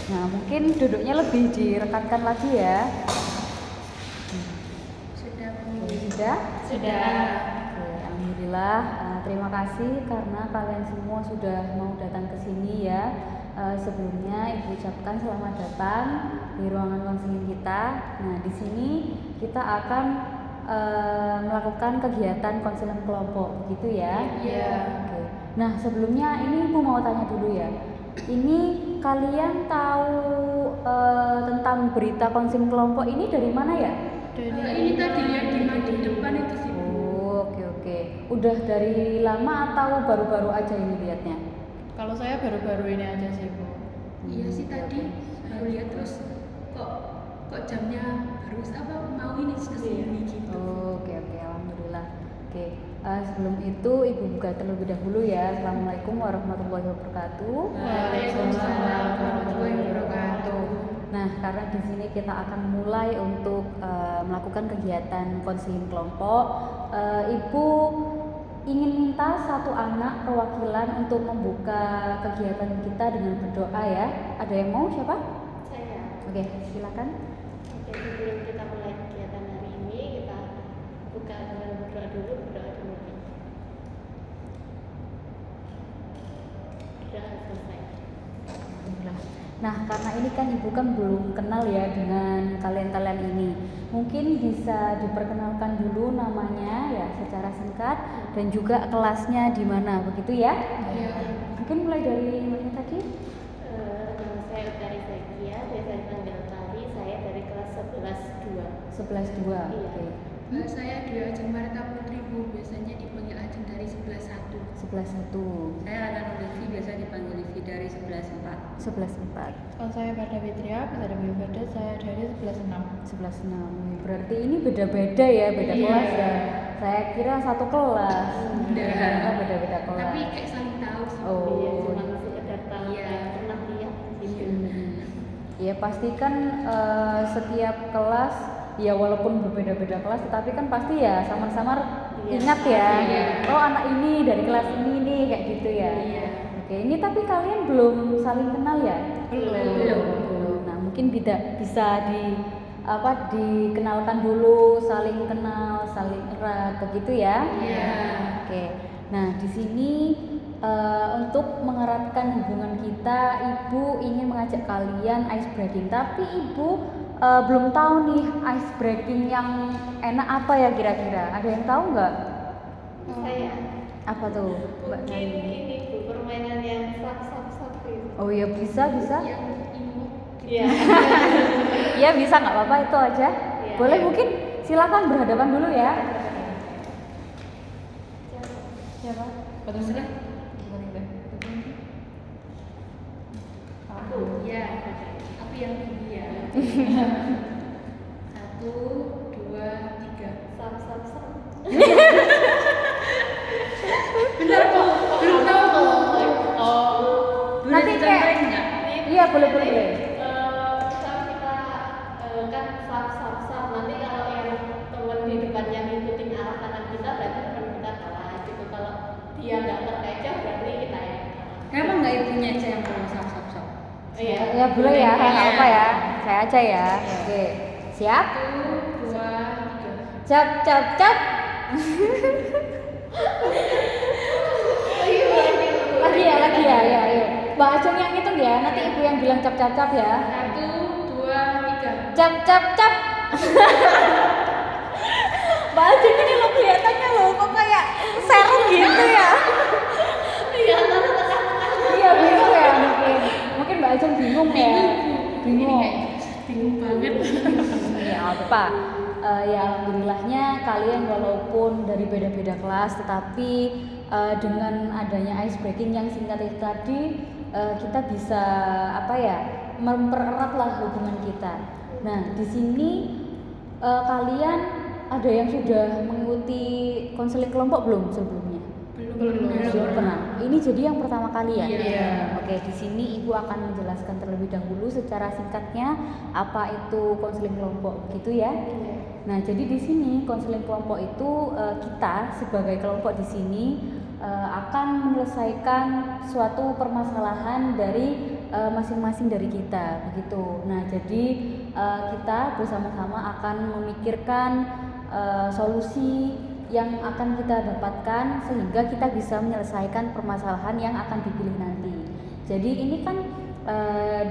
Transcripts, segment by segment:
Nah, mungkin duduknya lebih direkatkan lagi ya. Sudah. Sudah? Sudah. Oke, alhamdulillah. Terima kasih karena kalian semua sudah mau datang ke sini ya. Sebelumnya Ibu ucapkan selamat datang di ruangan konseling kita. Nah, di sini kita akan melakukan kegiatan konseling kelompok, begitu ya? Iya. Oke. Nah, sebelumnya ini Ibu mau tanya dulu ya. Ini kalian tahu tentang berita konseling kelompok ini dari mana ya? Ini tadi lihat di mading depan itu sih. Oh, oke. Udah dari lama atau baru-baru aja ini lihatnya? Kalau saya baru-baru ini aja sih, Bu. Iya sih tadi baru lihat terus kok jamnya baru mau ini kesini gitu. Oh, oke, alhamdulillah. Oke, sebelum itu Ibu buka terlebih dahulu ya. Assalamualaikum warahmatullahi wabarakatuh. Waalaikumsalam warahmatullahi wabarakatuh. Nah, karena di sini kita akan mulai untuk melakukan kegiatan konseling kelompok, Ibu ingin minta satu anak perwakilan untuk membuka kegiatan kita dengan berdoa ya. Ada yang mau siapa? Saya. Oke, silakan. Oke, sebelum kita mulai kegiatan hari ini, kita buka dengan berdoa dulu. Berdoa selesai. Alhamdulillah. Nah, karena ini kan Ibu kan belum kenal ya dengan kalian-kalian ini. Mungkin bisa diperkenalkan dulu namanya ya secara singkat dan juga kelasnya di mana, begitu ya? Iya. Mungkin mulai dari mana tadi? Nama saya Utari Zakia, biasa dipanggil Tari. Saya dari kelas 11-2. 11-2. Iya. Oke. Saya Dwi Ajeng Marta Putri, Bu. Biasanya dipanggil Ajeng dari 11-1. 11-1. Saya Rana Livi, biasa dipanggil Livi dari 11-4. 11-4. Kalau saya pada Fitria, pada Beda, saya dari 11-6. 11-6. Berarti ini beda-beda ya, beda Iya. kelas ya. Saya kira satu kelas. Enggak. Ternyata beda-beda kelas. Tapi kayak saling tahu sih. Oh. Iya, cuma sekedar tahu Iya. kayak pernah lihat gitu. Ya pastikan setiap kelas ya walaupun berbeda-beda kelas tetapi kan pasti ya samar-samar Iya. ingat ya. Iya. Oh anak ini dari kelas ini nih kayak gitu ya. Iya. Oke, ini tapi kalian belum saling kenal ya? Belum. Nah, mungkin bisa dikenalkan dulu, saling kenal, saling erat begitu ya? Iya. Oke. Nah, di sini untuk mengeratkan hubungan kita, Ibu ingin mengajak kalian ice breaking. Tapi Ibu belum tahu nih ice breaking yang enak apa ya kira-kira? Ada yang tahu nggak? Saya Apa tuh, Mbak mungkin Nani? ini Bu, permainan yang sap itu. Oh ya bisa. Yang imut. Iya. Iya bisa, nggak apa-apa itu aja. Iya. Boleh mungkin silakan berhadapan dulu ya. Siapa? Betul sudah? Aku. Iya. Aku yang tinggi ya. 1, 2, 3. Sap. Benar Bu. Belum tahu Bu. Boleh Nanti diceritain kayak- nggak? Iya boleh. Misal kita kan sap. Nanti kalau yang teman di depannya ngikutin arah kanan kita, berarti teman kita kalah gitu. Kalau dia nggak terkecoh, berarti kita yang kalah. Kenapa nggak ibunya aja yang mau sap? Iya. Ya boleh ya, nggak Iya. apa ya. Saya aja ya. Oke, siap? 1, 2, 3. Cap. Lagi ya, ayo. Mbak Ajeng yang hitung ya, nanti Ibu yang bilang cap ya. 1, 2, 3. Cap. Mbak Ajeng ini lo kelihatannya lo kok kayak serem gitu ya. Iya, tengah-tengah. Iya bingung ya mungkin Mbak Ajeng bingung ya. Bingung. Bingung banget. Ya apa? Ya alhamdulillahnya kalian walaupun dari beda-beda kelas tetapi dengan adanya ice breaking yang singkat itu tadi kita bisa mempererat lah hubungan kita. Nah di sini kalian ada yang sudah mengikuti konseling kelompok belum sebelumnya? Belum pernah. Ini jadi yang pertama kali ya. Iya. Oke, di sini Ibu akan menjelaskan terlebih dahulu secara singkatnya apa itu konseling kelompok, gitu ya. Nah, jadi di sini konseling kelompok itu kita sebagai kelompok di sini akan menyelesaikan suatu permasalahan dari masing-masing dari kita begitu. Nah, jadi kita bersama-sama akan memikirkan solusi yang akan kita dapatkan sehingga kita bisa menyelesaikan permasalahan yang akan dipilih nanti. Jadi ini kan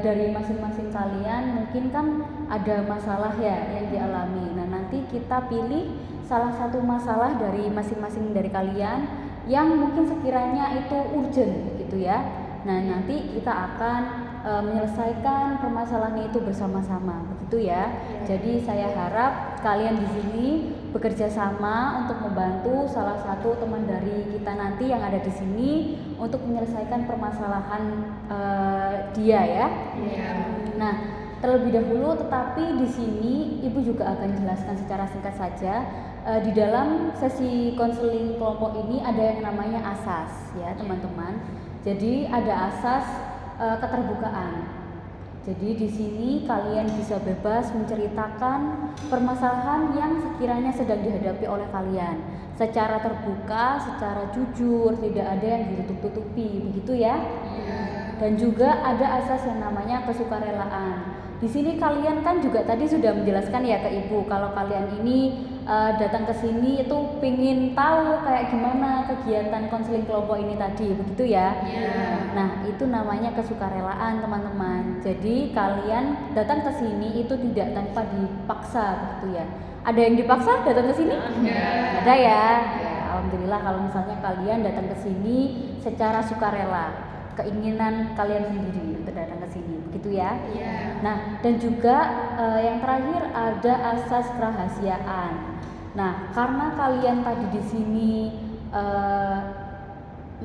dari masing-masing kalian mungkin kan ada masalah ya yang dialami. Nah, nanti kita pilih salah satu masalah dari masing-masing dari kalian yang mungkin sekiranya itu urgent gitu ya. Nah, nanti kita akan menyelesaikan permasalahan itu bersama-sama begitu ya. Jadi saya harap kalian di sini bekerja sama untuk membantu salah satu teman dari kita nanti yang ada di sini untuk menyelesaikan permasalahan dia ya. Nah, terlebih dahulu tetapi di sini Ibu juga akan jelaskan secara singkat saja. Di dalam sesi konseling kelompok ini ada yang namanya asas ya teman-teman. Jadi ada asas keterbukaan. Jadi di sini kalian bisa bebas menceritakan permasalahan yang sekiranya sedang dihadapi oleh kalian secara terbuka, secara jujur, tidak ada yang ditutup-tutupi, begitu ya? Dan juga ada asas yang namanya kesukarelaan. Di sini kalian kan juga tadi sudah menjelaskan ya ke Ibu kalau kalian ini datang ke sini itu pingin tahu kayak gimana kegiatan konseling kelompok ini tadi, begitu ya? Nah, itu namanya kesukarelaan teman-teman. Jadi kalian datang ke sini itu tidak tanpa dipaksa, begitu ya? Ada yang dipaksa datang ke sini? Ada ya? Ya, alhamdulillah kalau misalnya kalian datang ke sini secara sukarela, keinginan kalian sendiri untuk datang ke sini, begitu ya? Nah, dan juga yang terakhir ada asas kerahasiaan. Nah, karena kalian tadi di sini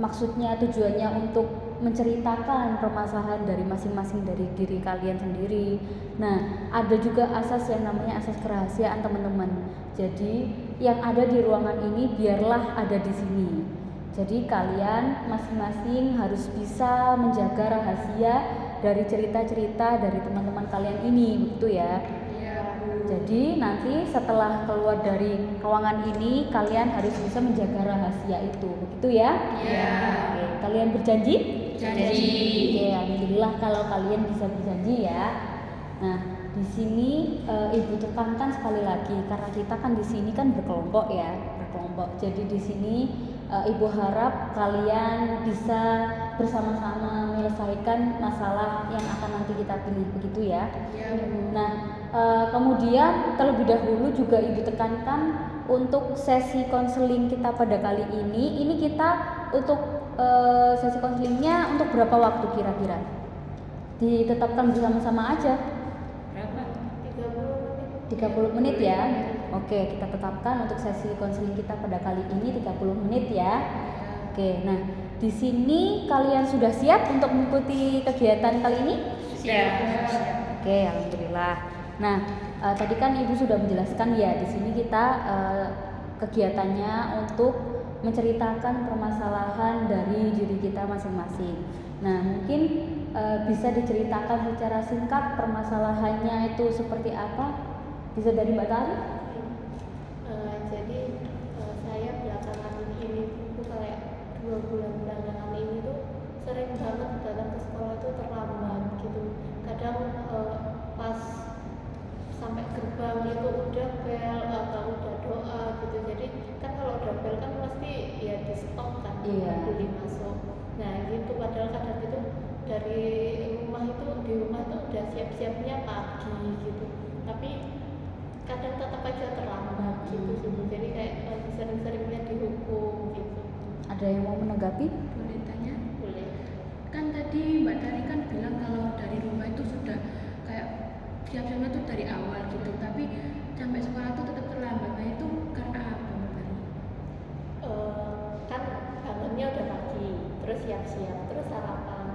maksudnya tujuannya untuk menceritakan permasalahan dari masing-masing dari diri kalian sendiri. Nah, ada juga asas yang namanya asas kerahasiaan teman-teman. Jadi yang ada di ruangan ini biarlah ada di sini. Jadi kalian masing-masing harus bisa menjaga rahasia dari cerita-cerita dari teman-teman kalian ini, begitu ya? Jadi nanti setelah keluar dari ruangan ini kalian harus bisa menjaga rahasia itu, begitu ya? Oke, kalian berjanji? Oke, alhamdulillah kalau kalian bisa berjanji ya. Nah, di sini Ibu tekankan sekali lagi karena kita kan di sini kan berkelompok ya, berkelompok. Jadi di sini Ibu harap kalian bisa bersama-sama menyelesaikan masalah yang akan nanti kita pilih, begitu ya? Nah, kemudian terlebih dahulu juga Ibu tekankan untuk sesi konseling kita pada kali ini kita untuk sesi konselingnya untuk berapa waktu kira-kira? Ditetapkan bersama-sama aja. Berapa? 30 menit ya. Oke, kita tetapkan untuk sesi konseling kita pada kali ini 30 menit ya. Oke, nah di sini kalian sudah siap untuk mengikuti kegiatan kali ini? Siap. Oke, alhamdulillah. Nah, tadi kan Ibu sudah menjelaskan ya di sini kita kegiatannya untuk menceritakan permasalahan dari diri kita masing-masing. Nah, mungkin bisa diceritakan secara singkat permasalahannya itu seperti apa? Bisa dari Mbak Tari? Jadi saya belakangan ini tuh kayak 2 bulan belakangan ini tuh sering banget datang ke sekolah itu terlambat gitu. Kadang pas sampai gerbang itu udah bel atau udah doa gitu. Jadi kan kalau udah bel kan pasti ya di stop kan, boleh masuk. Nah gitu, padahal kadang itu dari rumah itu di rumah itu udah siap-siapnya pagi gitu. Tapi kadang tetap aja terlambat gitu sih. Jadi kayak sering-seringnya dihukum gitu. Ada yang mau menanggapi? Boleh tanya? Boleh. Kan tadi Mbak Tari kan bilang kalau dari rumah itu sudah kayak siap-siapnya tuh dari awal gitu, tapi sampai sekolah tuh tetap terlambat. Nah itu karena apa Mbak Tari? Kan bangunnya udah pagi, terus siap-siap, terus sarapan.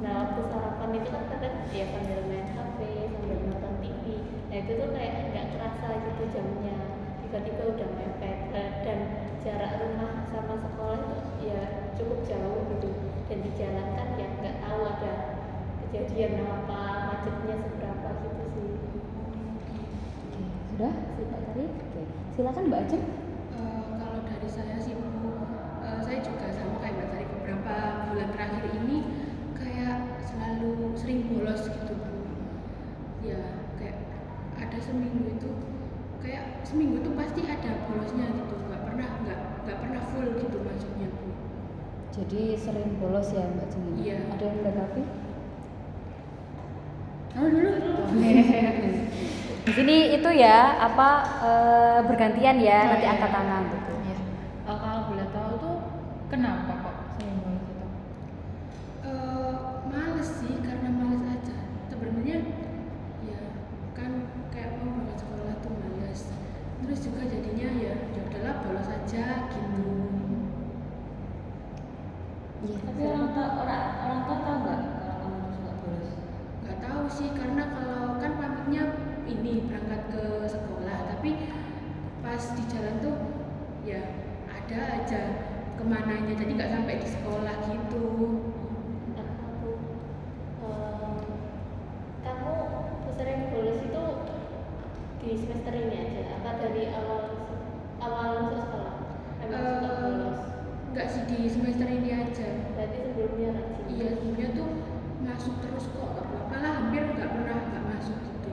Nah waktu sarapan itu kan kadang ya sambil main HP, sambil nonton TV. Nah itu tuh kayak nggak kerasa gitu jamnya, tiba-tiba udah mepet. Dan jarak rumah sama sekolah itu ya cukup jauh gitu. Dan di jalan kan ya nggak tahu ada kejadian apa, macetnya seberapa gitu sih. Oke, sudah Mbak Tari? Oke, silakan Mbak Ajeng. Kalau dari saya sih Bu, saya juga sama kayak Mbak Tari beberapa bulan terakhir ini kayak selalu sering bolos gitu Bu. Ya kayak ada seminggu itu kayak seminggu itu pasti ada bolosnya gitu, nggak pernah full gitu masuknya Bu. Jadi sering bolos ya Mbak Jenny? Iya. Ada yang menanggapi? Oh dulu. Di sini itu ya apa bergantian ya, Oh, nanti iya. angkat tangan gitu. Iya. Kalau boleh tahu tuh kenapa kok sering bolos itu? Males sih, karena males aja sebenarnya. Ya kan kayak mau berangkat sekolah tuh males, terus juga jadinya ya udahlah bolos aja gitu. Iya. Tapi orang tua tahu nggak kalau kamu tuh suka bolos? Nggak tahu sih, karena kalau kan pamitnya ini berangkat ke sekolah, tapi pas di jalan tuh ya ada aja kemananya, jadi nggak sampai di sekolah gitu. Kamu sering bolos itu di semester ini aja apa dari awal masuk sekolah emang suka bolos? Nggak sih, di semester ini aja. Berarti sebelumnya rajin. Iya, sebelumnya tuh masuk terus kok, nggak apa-apa lah, hampir nggak pernah nggak masuk gitu.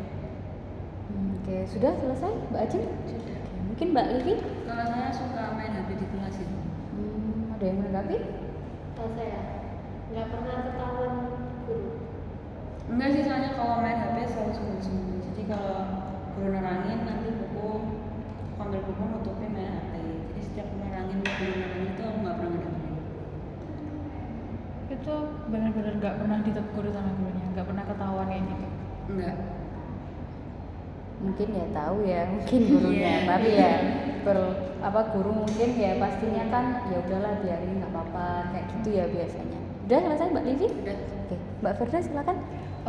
Oke, sudah selesai Mbak Ajeng? Sudah. Oke, mungkin Mbak Livi? Kalau saya suka main HP di kelas itu. Ada yang menanggapi? Kalau saya nggak pernah ketahuan guru. Enggak sih, soalnya kalau main HP selalu sembunyi-sembunyi. Jadi kalau guru nerangin nanti aku ambil buku nutupin main HP. Jadi setiap guru nerangin itu aku nggak pernah ngedengerin. Itu benar-benar nggak pernah ditegur sama gurunya, nggak pernah ketahuan kayak gitu. Enggak. Mungkin ya tahu ya, mungkin gurunya, Iya. tapi ya guru mungkin ya pastinya kan ya udahlah biarin nggak apa-apa kayak gitu ya biasanya. Udah selesai Mbak Livi? Udah. Oke, Mbak Firda silakan.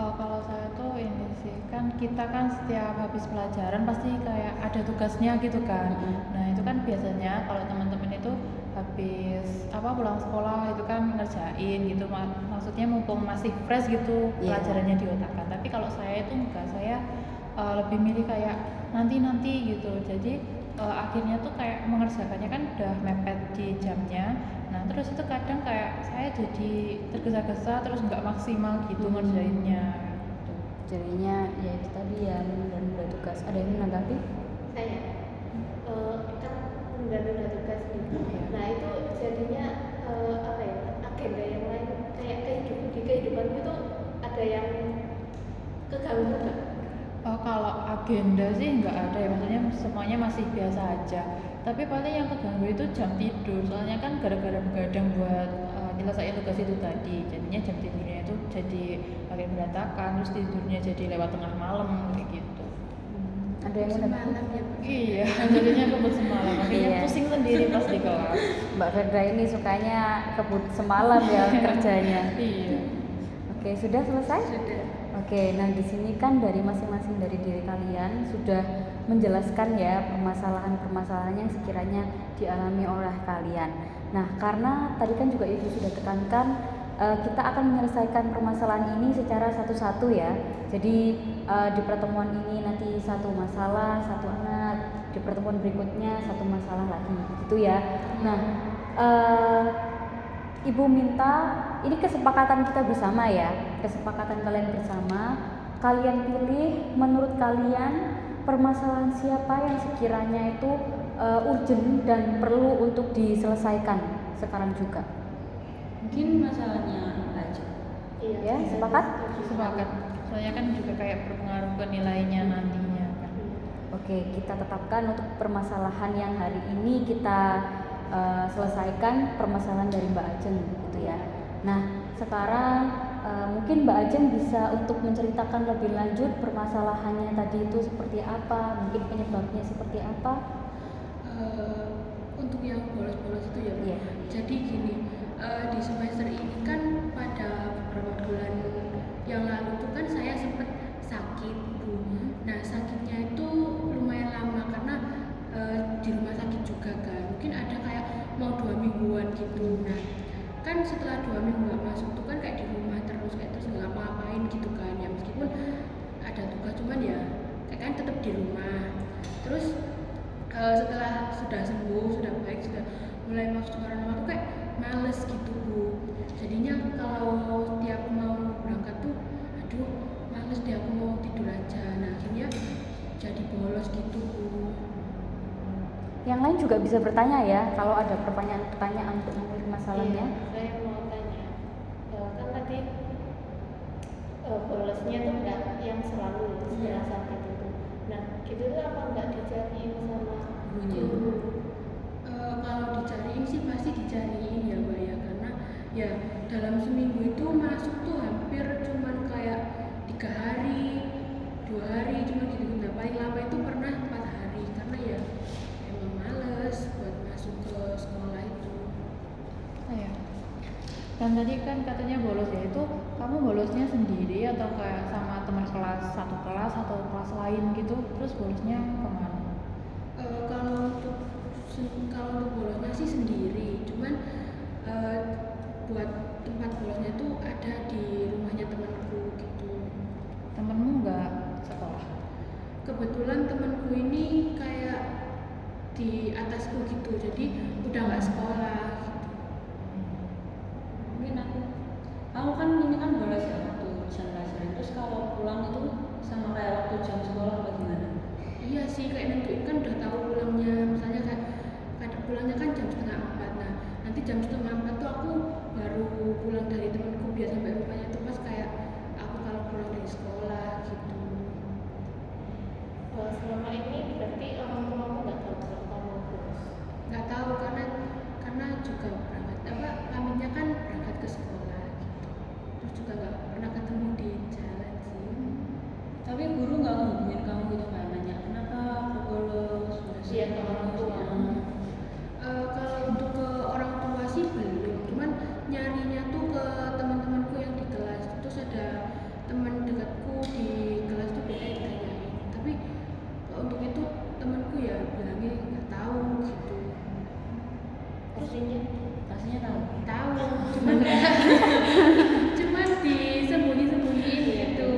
Kalau saya tuh ini sih kan kita kan setiap habis pelajaran pasti kayak ada tugasnya gitu kan. Nah itu kan biasanya kalau teman-teman itu habis pulang sekolah itu kan ngerjain gitu, maksudnya mumpung masih fresh gitu Iya. pelajarannya di otakkan. Tapi kalau saya itu enggak, saya lebih milih kayak nanti gitu. Jadi akhirnya tuh kayak mengerjakannya kan udah mepet di jamnya. Nah terus itu kadang kayak saya jadi tergesa-gesa terus nggak maksimal gitu ngerjainnya gitu. Jadinya ya itu tadi ya menunda tugas. Ada yang menanggapi? Saya kan menunda tugas gitu. Iya. Nah itu jadinya agenda yang lain kayak di kehidupan itu ada yang keganggu nggak? Kalau agenda sih nggak ada ya, maksudnya semuanya masih biasa aja. Tapi paling yang keganggu itu jam tidur, soalnya kan gara-gara begadang buat nyelesain tugas itu tadi, jadinya jam tidurnya itu jadi makin berantakan, terus tidurnya jadi lewat tengah malam kayak gitu. Ada yang menanggapi? Semalam ya Bu. Iya, jadinya kebut semalam, akhirnya Iya. pusing sendiri pas di kelas. Mbak Firda ini sukanya kebut semalam ya kerjanya. Iya. Oke, sudah selesai? Sudah. Oke, nah di sini kan dari masing-masing dari diri kalian sudah menjelaskan ya permasalahan-permasalahan yang sekiranya dialami oleh kalian. Nah, karena tadi kan juga Ibu sudah tekankan kita akan menyelesaikan permasalahan ini secara satu-satu ya. Jadi di pertemuan ini nanti satu masalah, satu anak, di pertemuan berikutnya satu masalah lagi, gitu ya. Nah, Ibu minta ini kesepakatan kita bersama ya, kesepakatan kalian bersama. Kalian pilih menurut kalian permasalahan siapa yang sekiranya itu urgent dan perlu untuk diselesaikan sekarang juga. Mungkin masalahnya aja. Iya. Ya, sepakat? Sepakat. Soalnya kan juga kayak berpengaruh ke nilainya nantinya kan. Oke, kita tetapkan untuk permasalahan yang hari ini kita selesaikan permasalahan dari Mbak Ajeng gitu ya. Nah, sekarang mungkin Mbak Ajeng bisa untuk menceritakan lebih lanjut permasalahannya tadi itu seperti apa, mungkin penyebabnya seperti apa. Untuk yang bolos-bolos itu ya Bu. Iya. Jadi gini, di semester ini kan pada beberapa bulan yang lalu tuh kan saya sempat sakit Bu. Nah sakitnya itu lumayan lama karena di rumah sakit juga kan, mungkin ada kayak mau 2 mingguan gitu. Nah kan setelah 2 minggu nggak masuk tuh kan kayak di rumah terus nggak ngapa-ngapain gitu kan ya, meskipun ada tugas cuman ya kayak kan tetap di rumah. Terus setelah sudah sembuh, sudah baik, sudah mulai masuk sekolah normal tuh kayak males gitu Bu. jadinya kalau setiap mau berangkat tuh aduh males deh aku mau tidur aja. Nah akhirnya jadi bolos gitu Bu. Yang lain juga bisa bertanya ya kalau ada pertanyaan-pertanyaan untuk mengulik masalahnya. Iya, saya mau tanya. Kan tadi bolosnya tuh enggak yang selalu setelah sakit itu. Nah, gitu tuh apa enggak dicariin sama Gurunya. guru? Kalau dicariin sih pasti dicariin ya Mbak ya, karena ya dalam seminggu itu masuk tuh hampir cuman kayak 3 hari 2 hari cuma gitu. Nah paling lama itu pernah 4 hari karena ya emang males buat masuk ke sekolah itu. Iya. Dan tadi kan katanya bolos ya, itu kamu bolosnya sendiri atau kayak sama teman kelas, satu kelas atau kelas lain gitu, terus bolosnya kemana? Kalau untuk bolosnya sih sendiri, cuman buat tempat bolosnya tuh ada di rumahnya temanku gitu. Temenmu nggak sekolah? Kebetulan temanku ini kayak di atasku gitu, jadi udah nggak sekolah gitu. Mungkin aku kan ini kan bolos ya waktu jam pelajaran, terus kalau pulang itu sama kayak waktu jam sekolah apa gimana? Iya sih, kayak nentuin kan udah tahu pulangnya, misalnya kan pulangnya kan jam 3:30. Nah nanti jam 3:30 tuh aku baru pulang dari temanku biar sampai rumahnya tuh pas kayak aku kalau pulang dari sekolah gitu. Selama ini berarti orang tuamu nggak tahu kalau kamu bolos. Nggak tahu karena juga berangkat pamitnya kan berangkat ke sekolah gitu. Terus juga nggak pernah ketemu di jalan sih. Tapi guru nggak ngehubungin kamu gitu kayak nanya kenapa aku bolos? Iya, ke orang tua. Kalau untuk ke orang tua sih belum, cuman nyarinya tuh ke teman-temanku yang di kelas. Terus ada teman dekatku di kelas tuh biasa ditanyain, tapi untuk itu temanku ya bilangnya nggak tahu gitu. Pastinya tahu. Cuman cuman disembunyi-sembunyiin gitu.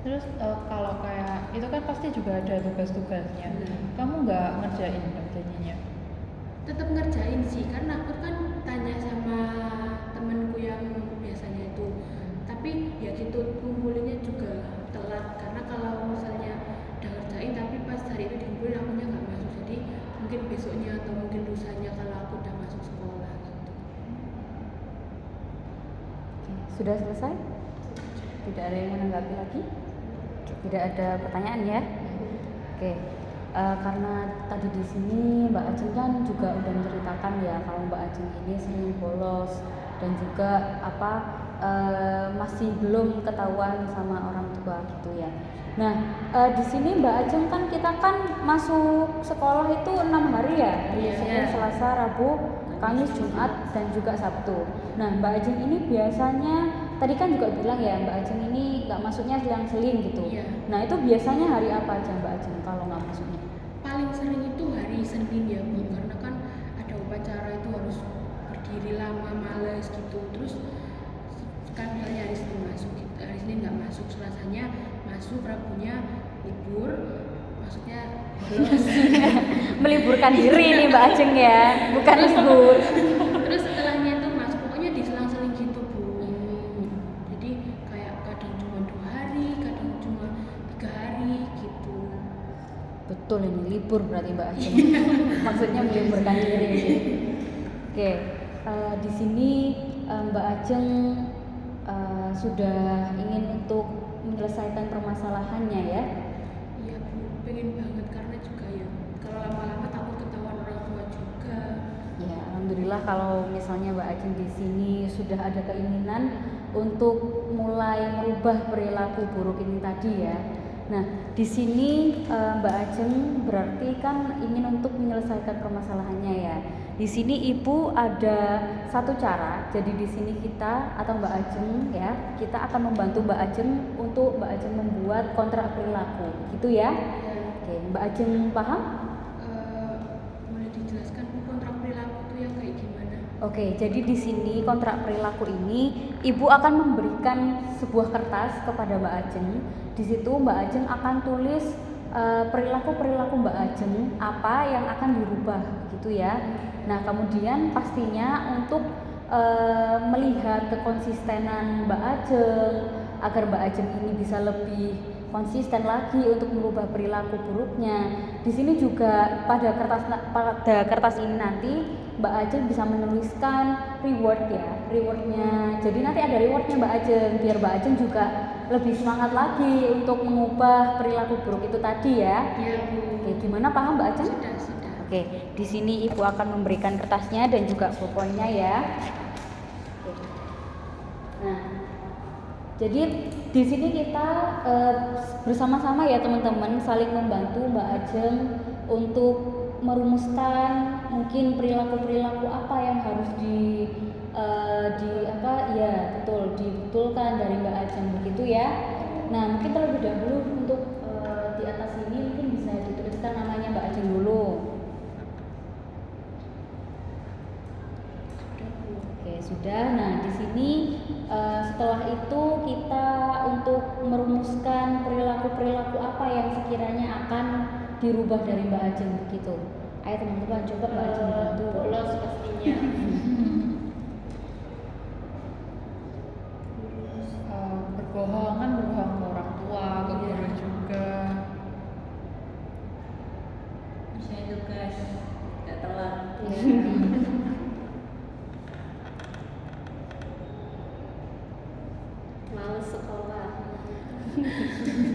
Terus kalau kayak itu kan pasti juga ada tugas-tugasnya. Kamu nggak ngerjain jadinya? Tetap ngerjain sih, karena aku kan tanya sama temenku yang biasanya itu, tapi ya gitu kumpulinnya juga telat, karena kalau misalnya udah ngerjain tapi pas hari itu dikumpulin akunya nggak masuk, jadi mungkin besoknya atau mungkin lusanya kalau aku udah masuk sekolah gitu. Sudah selesai? Tidak ada yang menanggapi lagi? Tidak ada pertanyaan ya? Oke. Karena tadi di sini Mbak Ajeng kan juga udah menceritakan ya kalau Mbak Ajeng ini sering bolos dan juga masih belum ketahuan sama orang tua gitu ya. Nah di sini Mbak Ajeng kan kita kan masuk sekolah itu 6 hari ya, hari Senin, Selasa, Rabu, Kamis, Jumat dan juga Sabtu. Nah Mbak Ajeng ini biasanya tadi kan juga bilang ya Mbak Ajeng ini nggak masuknya selang-seling gitu. Iya. Nah itu biasanya hari apa aja Mbak Ajeng kalau nggak masuknya? Paling sering itu hari Senin ya Bu, karena kan ada upacara itu harus berdiri lama, males gitu. Terus kan misalnya hari Senin masuk, hari Senin nggak masuk, Selasanya masuk, Rabunya libur, maksudnya bolos. Meliburkan diri nih Mbak Ajeng ya, bukan libur. Terus setelahnya itu masuk, pokoknya diselang-seling gitu Bu. Jadi kayak kadang cuma 2 hari, kadang cuma 3 hari gitu. Betul ini libur berarti Mbak Ajeng. Maksudnya meliburkan diri. Oke, di sini Mbak Ajeng sudah ingin untuk menyelesaikan permasalahannya ya. Iya Bu, pengen banget karena juga ya kalau lama-lama takut ketahuan orang tua juga. Ya, alhamdulillah kalau misalnya Mbak Ajeng di sini sudah ada keinginan untuk mulai merubah perilaku buruk ini tadi ya. Nah, di sini Mbak Ajeng berarti kan ingin untuk menyelesaikan permasalahannya ya. Di sini Ibu ada satu cara. Jadi di sini kita atau Mbak Ajeng ya, kita akan membantu Mbak Ajeng untuk Mbak Ajeng membuat kontrak perilaku, gitu ya. Oke, Mbak Ajeng paham? Boleh dijelaskan Bu kontrak perilaku itu yang kayak gimana? Oke, jadi di sini kontrak perilaku ini Ibu akan memberikan sebuah kertas kepada Mbak Ajeng. Di situ Mbak Ajeng akan tulis perilaku-perilaku Mbak Ajeng apa yang akan dirubah gitu ya. Nah, kemudian pastinya untuk melihat kekonsistenan Mbak Ajeng agar Mbak Ajeng ini bisa lebih konsisten lagi untuk merubah perilaku buruknya. Di sini juga pada kertas ini nanti Mbak Ajeng bisa menuliskan rewardnya. Jadi nanti ada rewardnya Mbak Ajeng, biar Mbak Ajeng juga lebih semangat lagi untuk mengubah perilaku buruk itu tadi ya. Iya Bu. Oke, gimana paham Mbak Ajeng? Sudah. Oke, di sini Ibu akan memberikan kertasnya dan juga ballpointnya ya. Oke. Nah, jadi di sini kita bersama-sama ya teman-teman saling membantu Mbak Ajeng untuk merumuskan mungkin perilaku apa yang harus dibetulkan dari Mbak Ajeng begitu ya. Nah, mungkin terlebih dahulu untuk di atas ini mungkin bisa dituliskan namanya Mbak Ajeng dulu. Oke, sudah. Nah, di sini setelah itu kita untuk merumuskan perilaku apa yang sekiranya akan dirubah dari Mbak Ajeng begitu. Ayo teman-teman, coba Mbak Ajeng bantu. Bolos pastinya. Berbohong ke orang tua, ke guru juga. Misalnya tugas nggak telat. Males sekolah.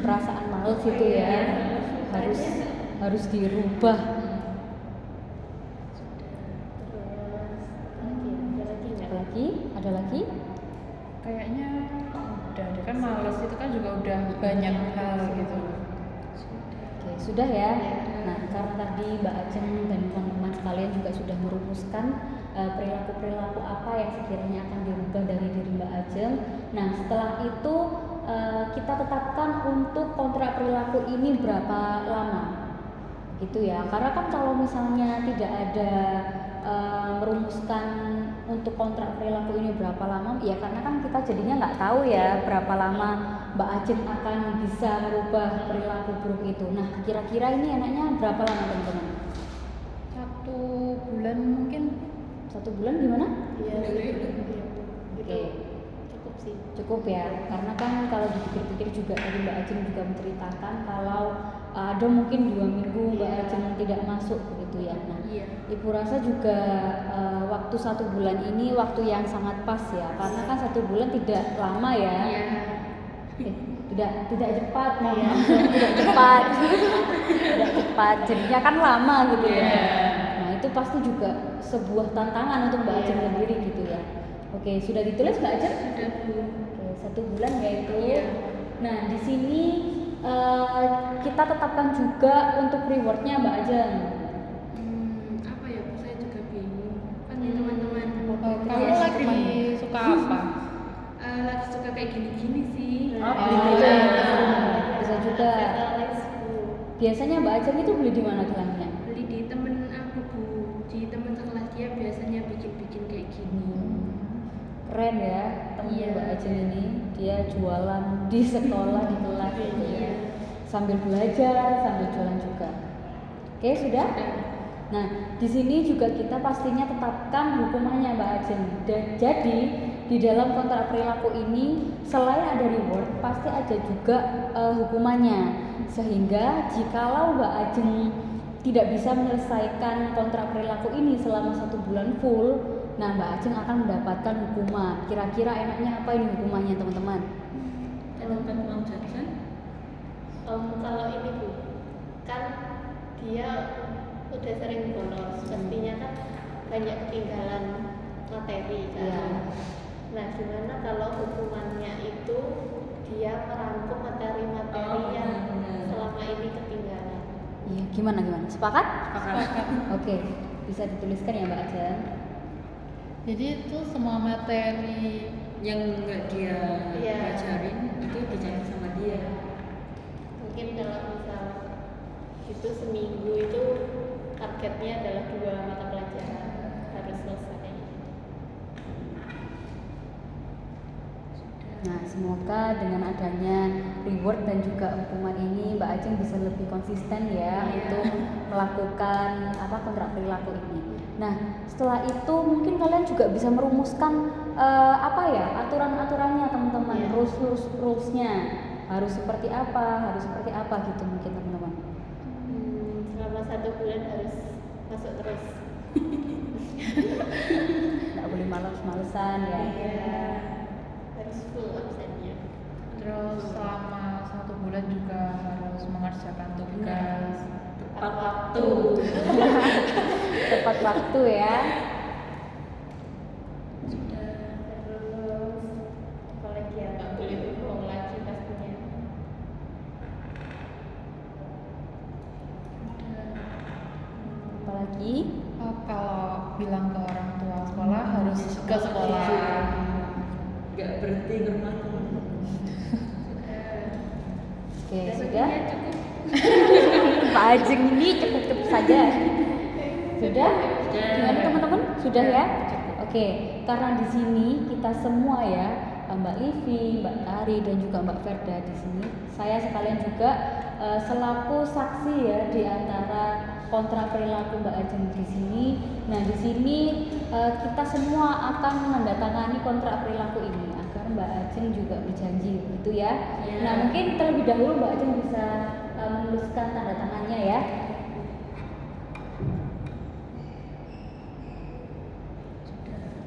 Perasaan males itu ya harus dirubah. Ada lagi? Kayaknya udah deh, kan males itu kan juga udah banyak hal gitu. Oke, sudah ya. Nah, karena tadi Mbak Ajeng dan teman-teman sekalian juga sudah merumuskan perilaku apa yang sekiranya akan dirubah dari diri Mbak Ajeng. Nah, setelah itu kita tetapkan untuk kontrak perilaku ini berapa lama, gitu ya. Karena kan kalau misalnya tidak ada merumuskan untuk kontrak perilaku ini berapa lama, ya karena kan kita jadinya nggak tahu ya berapa lama Mbak Ajeng akan bisa merubah perilaku buruk itu. Nah, kira-kira ini enaknya berapa lama teman-teman? 1 bulan mungkin. 1 bulan gimana? Iya. Oke. Cukup sih. Cukup ya, karena kan kalau dipikir-pikir juga tadi Mbak Ajeng juga menceritakan kalau ada mungkin 2 minggu Mbak Ajeng tidak masuk begitu ya. Nah, Ibu rasa juga waktu 1 bulan ini waktu yang sangat pas ya, karena kan 1 bulan tidak lama ya. Tidak cepat, tidak cepat, jadinya kan lama gitu ya. Nah, itu pasti juga sebuah tantangan untuk Mbak Ajeng sendiri gitu ya. Oke, sudah ditulis Mbak Ajeng? Sudah Bu. Oke, 1 bulan ya itu. Nah, di sini kita tetapkan juga untuk rewardnya Mbak Ajeng. Apa ya Bu? Saya juga bingung. Kan nih teman-teman. Kamu lagi suka apa? Lagi suka kayak gini-gini sih. Bisa juga. Biasanya Mbak Ajeng itu beli di mana gelannya? Beli di temen aku Bu. Di temen sekelas dia biasanya bikin-bikin kayak gini. Keren ya temen Iya. Mbak Ajeng ini, dia jualan di sekolah di kelas gitu ya, sambil belajar sambil jualan juga. Oke, sudah. Nah, di sini juga kita pastinya tetapkan hukumannya Mbak Ajeng. Dan jadi di dalam kontrak perilaku ini selain ada reward pasti ada juga hukumannya. Sehingga jikalau Mbak Ajeng tidak bisa menyelesaikan kontrak perilaku ini selama 1 bulan full, nah Mbak Ajeng akan mendapatkan hukuman. Kira-kira enaknya apa ini hukumannya teman-teman? Dapat uang jajan? Kalau ini Bu, kan dia udah sering bolos, pastinya kan banyak ketinggalan materi kan. Iya. Nah, gimana kalau hukumannya itu dia merangkum materi-materi yang benar. selama ini ketinggalan? Iya, gimana? Sepakat? Sepakat. Oke, bisa dituliskan ya Mbak Ajeng. Jadi itu semua materi Yang nggak dia Iya. pelajarin itu dicatat sama dia. Mungkin kalau misal itu seminggu itu targetnya adalah 2 mata pelajaran harus selesai. Nah, semoga dengan adanya reward dan juga hukuman ini Mbak Ajeng bisa lebih konsisten ya untuk melakukan kontrak perilaku ini. Nah, setelah itu mungkin kalian juga bisa merumuskan aturan-aturannya teman-teman, rules-nya harus seperti apa gitu mungkin teman-teman. Selama 1 bulan harus masuk terus. Nggak boleh males-malesan ya. Iya, harus full absennya. Terus selama 1 bulan juga harus mengerjakan tugas Tepat waktu. Tepat waktu ya. Terus apalagi ya, nggak boleh bohong lagi pastinya. Apalagi kalau bilang ke orang tua sekolah harus ke sekolah. Nggak berhenti ke rumah teman. oke, Dan sudah. waktunya cukup. Pak Ajeng ini cukup saja. Sudah? Gimana teman-teman? Sudah ya? Oke, karena di sini kita semua ya, Mbak Livi, Mbak Tari dan juga Mbak Verda di sini, saya sekalian juga selaku saksi ya di antara kontrak perilaku Mbak Ajeng di sini. Nah, di sini kita semua akan menandatangani kontrak perilaku ini agar Mbak Ajeng juga berjanji, gitu ya. Nah, mungkin terlebih dahulu Mbak Ajeng bisa menuliskan tanda tangannya ya.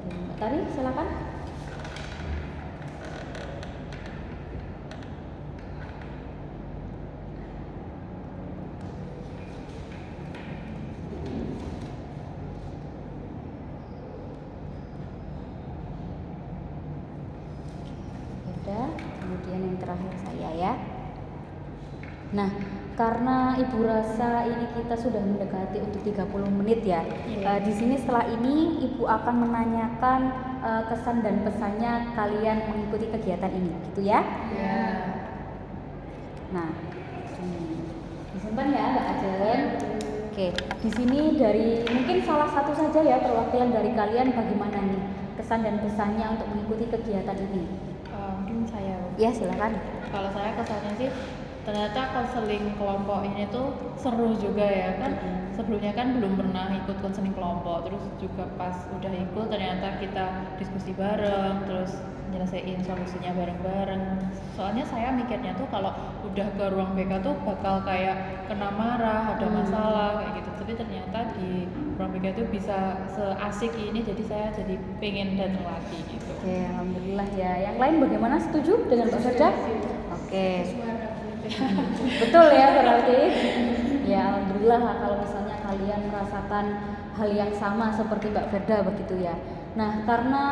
Mbak Tari, silakan. Udah, kemudian yang terakhir saya ya. Nah, karena Ibu rasa ini kita sudah mendekati untuk 30 menit ya. Di sini setelah ini Ibu akan menanyakan kesan dan pesannya kalian mengikuti kegiatan ini, gitu ya? Ya. Nah, disimpan ya Mbak Ajeng. Oke, di sini dari mungkin salah satu saja ya perwakilan dari kalian bagaimana nih kesan dan pesannya untuk mengikuti kegiatan ini? Mungkin saya. Ya, silakan. Kalau saya kesannya sih ternyata konseling kelompok ini tuh seru juga ya kan. Sebelumnya kan belum pernah ikut konseling kelompok, terus juga pas udah ikut ternyata kita diskusi bareng, terus nyelesain solusinya bareng-bareng. Soalnya saya mikirnya tuh kalau udah ke ruang BK tuh bakal kayak kena marah, ada masalah kayak gitu. Tapi ternyata di ruang BK tuh bisa seasik ini, jadi saya jadi pengen datang lagi gitu. Oke, alhamdulillah ya. Yang lain bagaimana? Setuju dengan Mbak Verda? Oke, betul ya berarti. Ya, alhamdulillah lah kalau misalnya kalian merasakan hal yang sama seperti Mbak Verda begitu ya. Nah, karena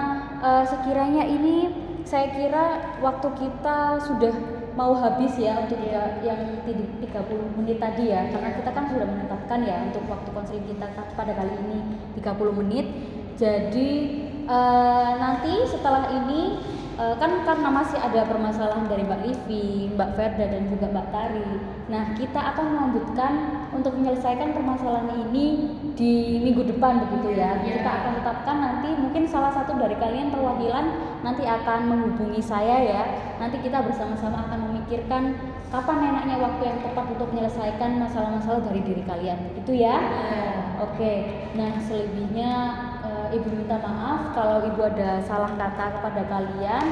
sekiranya ini saya kira waktu kita sudah mau habis ya untuk yang 30 menit tadi ya. Karena kita kan sudah menetapkan ya untuk waktu konseling kita pada kali ini 30 menit. Jadi nanti setelah ini kan karena masih ada permasalahan dari Mbak Livi, Mbak Verda dan juga Mbak Tari. Nah, kita akan melanjutkan untuk menyelesaikan permasalahan ini di minggu depan begitu ya. Kita akan tetapkan nanti mungkin salah satu dari kalian perwakilan nanti akan menghubungi saya ya. Nanti kita bersama-sama akan memikirkan kapan enaknya waktu yang tepat untuk menyelesaikan masalah-masalah dari diri kalian. Itu ya. Oke. Nah, selebihnya Ibu minta maaf kalau Ibu ada salah kata kepada kalian.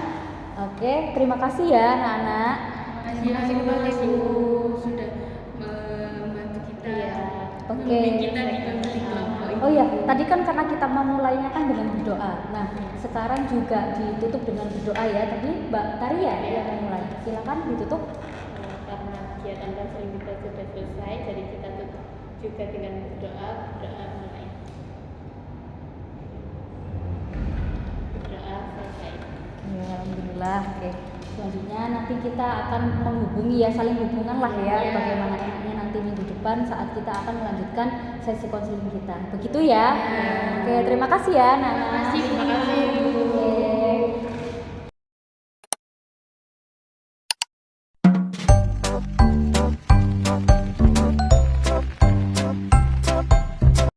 Oke, terima kasih ya anak-anak. Terima kasih Ibu sudah membantu kita. Oke. Membimbing kita di kelompok ini. Oh ya, tadi kan karena kita memulainya kan dengan berdoa. Nah, sekarang juga ditutup dengan berdoa ya. Tadi Mbak Tari ya yang memulai. Silakan ditutup. Karena kegiatan konseling kita sudah selesai, jadi kita tutup juga dengan berdoa mulai. Berdoa selesai. Ya, alhamdulillah. Oke. Selanjutnya nanti kita akan menghubungi ya, saling hubungan lah ya, bagaimana enaknya nanti minggu depan saat kita akan melanjutkan sesi konseling kita. Begitu ya. Oke, terima kasih ya Nana. Terima kasih Bu.